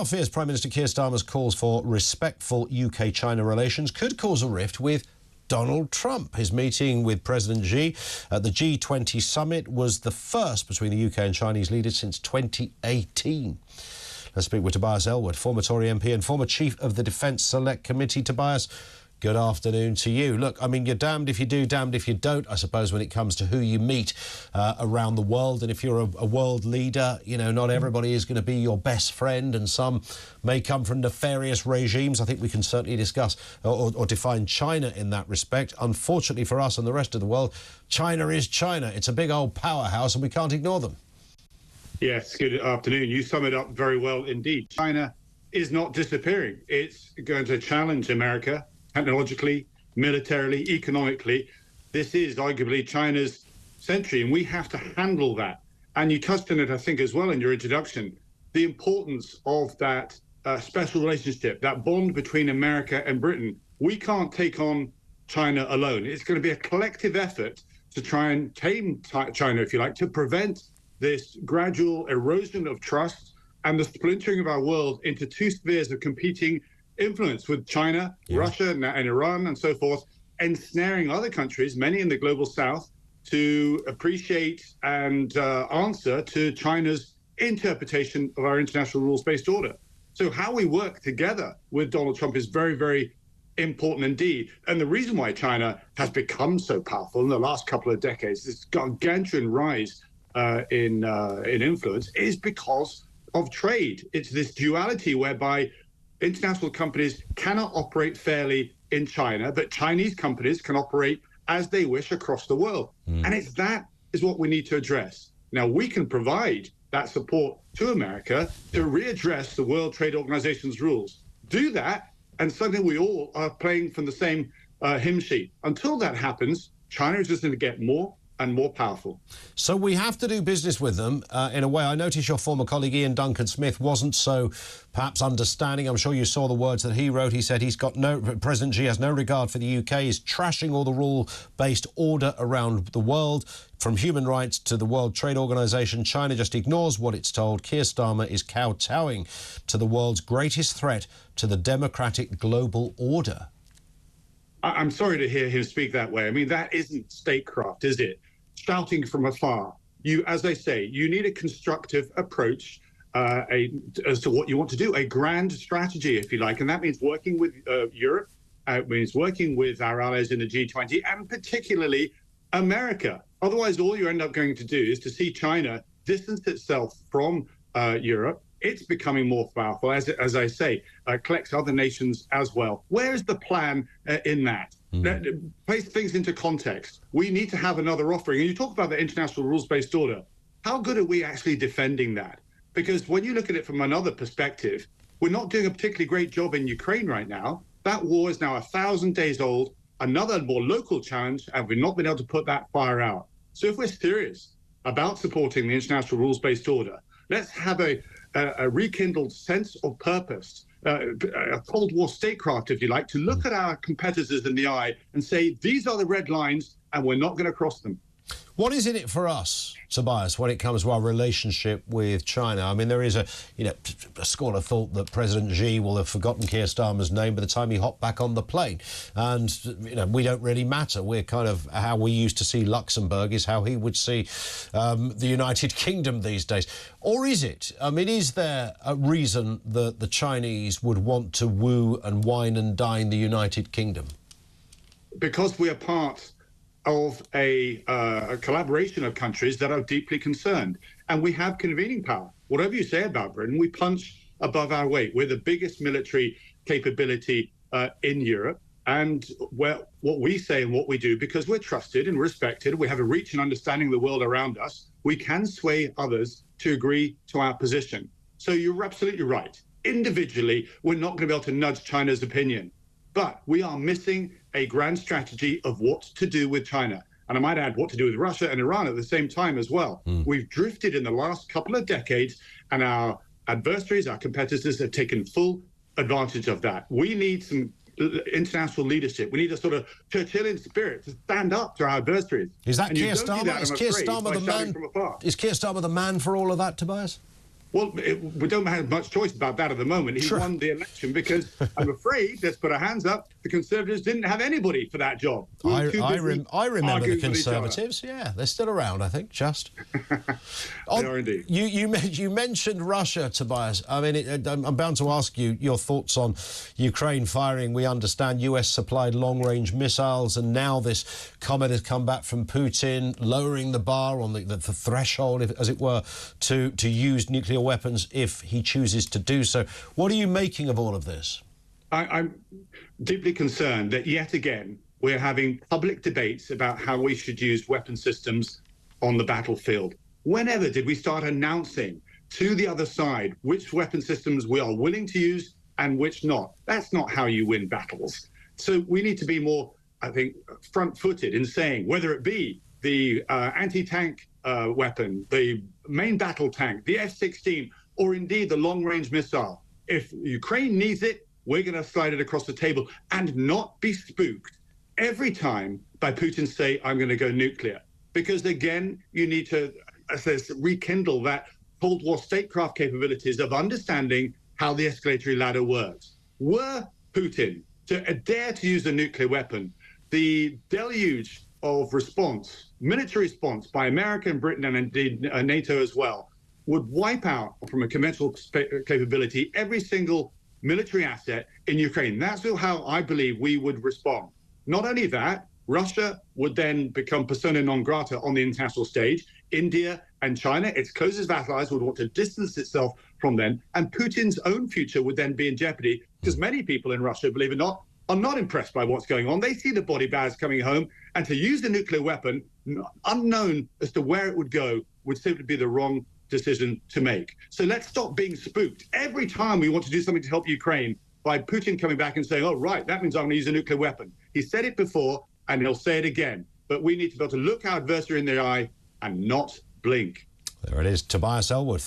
are fears Prime Minister Keir Starmer's calls for respectful UK-China relations could cause a rift with Donald Trump. His meeting with President Xi at the G20 summit was the first between the UK and Chinese leaders since 2018. Let's speak with Tobias Ellwood, former Tory MP and former Chief of the Defence Select Committee. Tobias, good afternoon to you. Look, I mean, you're damned if you do, damned if you don't, I suppose, when it comes to who you meet around the world. And if you're a world leader, you know, not everybody is going to be your best friend, and some may come from nefarious regimes. I think we can certainly discuss or define China in that respect. Unfortunately for us and the rest of the world, China is China. It's a big old powerhouse and we can't ignore them. Yes, good afternoon. You sum it up very well indeed. China is not disappearing. It's going to challenge America technologically, militarily, economically. This is arguably China's century, and we have to handle that. And you touched on it, I think, as well in your introduction, the importance of that special relationship, that bond between America and Britain. We can't take on China alone. It's going to be a collective effort to try and tame China, if you like, to prevent this gradual erosion of trust and the splintering of our world into two spheres of competing influence, with China, Russia, and Iran, and so forth, ensnaring other countries, many in the global south, to appreciate and answer to China's interpretation of our international rules-based order. So how we work together with Donald Trump is very, very important indeed. And the reason why China has become so powerful in the last couple of decades, this gargantuan rise in influence, is because of trade. It's this duality whereby international companies cannot operate fairly in China, but Chinese companies can operate as they wish across the world. And that is what we need to address. Now, we can provide that support to America to readdress the World Trade Organization's rules. Do that, and suddenly we all are playing from the same hymn sheet. Until that happens, China is just going to get more and more powerful. So we have to do business with them in a way. I noticed your former colleague Ian Duncan-Smith wasn't so perhaps understanding. I'm sure you saw the words that he wrote. He said President Xi has no regard for the UK, is trashing all the rule-based order around the world, from human rights to the World Trade Organization. China just ignores what it's told. Keir Starmer is kowtowing to the world's greatest threat to the democratic global order. I'm sorry to hear him speak that way. I mean, that isn't statecraft, is it? Shouting from afar. As I say, you need a constructive approach as to what you want to do, a grand strategy, if you like, and that means working with Europe, it means working with our allies in the G20, and particularly America. Otherwise, all you end up going to do is to see China distance itself from Europe. It's becoming more powerful, as I say, collects other nations as well. Where is the plan in that? Place things into context. We need to have another offering. And you talk about the international rules-based order. How good are we actually defending that? Because when you look at it from another perspective, we're not doing a particularly great job in Ukraine right now. That war is now 1,000 days old, another more local challenge, and we've not been able to put that fire out. So if we're serious about supporting the international rules-based order, let's have a rekindled sense of purpose, a Cold War statecraft, if you like, to look at our competitors in the eye and say, these are the red lines and we're not going to cross them. What is in it for us, Tobias, when it comes to our relationship with China? I mean, there is a school of thought that President Xi will have forgotten Keir Starmer's name by the time he hopped back on the plane. And, we don't really matter. We're kind of how we used to see Luxembourg is how he would see the United Kingdom these days. Or is it? I mean, is there a reason that the Chinese would want to woo and wine and dine the United Kingdom? Because we are part of a collaboration of countries that are deeply concerned. And we have convening power. Whatever you say about Britain, we punch above our weight. We're the biggest military capability in Europe. And what we say and what we do, because we're trusted and respected, we have a reach and understanding of the world around us, we can sway others to agree to our position. So you're absolutely right. Individually, we're not going to be able to nudge China's opinion. But we are missing a grand strategy of what to do with China. And I might add what to do with Russia and Iran at the same time as well. We've drifted in the last couple of decades, and our adversaries, our competitors, have taken full advantage of that. We need some international leadership. We need a sort of Churchillian spirit to stand up to our adversaries. Is that Keir Starmer? Is Keir Starmer the man for all of that, Tobias? Well, we don't have much choice about that at the moment. He won the election because, I'm afraid, let's put our hands up, the Conservatives didn't have anybody for that job. I remember the Conservatives. Yeah, they're still around, I think, just. They are indeed. You mentioned Russia, Tobias. I mean, I'm bound to ask you your thoughts on Ukraine firing. We understand US-supplied long-range missiles, and now this comment has come back from Putin, lowering the bar on the threshold, as it were, to use nuclear weapons if he chooses to do so. What are you making of all of this? I'm deeply concerned that yet again we're having public debates about how we should use weapon systems on the battlefield. Whenever did we start announcing to the other side which weapon systems we are willing to use and which not? That's not how you win battles. So we need to be more, I think, front-footed in saying whether it be the anti-tank weapon, the main battle tank, the F-16, or indeed the long-range missile. If Ukraine needs it, we're going to slide it across the table and not be spooked every time by Putin say, I'm going to go nuclear. Because again, you need to rekindle that Cold War statecraft capabilities of understanding how the escalatory ladder works. Were Putin to dare to use a nuclear weapon, the deluge of response, military response by America and Britain and indeed NATO as well, would wipe out from a conventional capability every single military asset in Ukraine. That's how I believe we would respond. Not only that, Russia would then become persona non grata on the international stage. India and China, its closest allies, would want to distance itself from them. And Putin's own future would then be in jeopardy because many people in Russia, believe it or not, are not impressed by what's going on. They see the body bags coming home, and to use the nuclear weapon, unknown as to where it would go, would simply be the wrong decision to make. So let's stop being spooked. Every time we want to do something to help Ukraine, by Putin coming back and saying, oh, right, that means I'm going to use a nuclear weapon. He said it before, and he'll say it again. But we need to be able to look our adversary in the eye and not blink. There it is, Tobias Ellwood.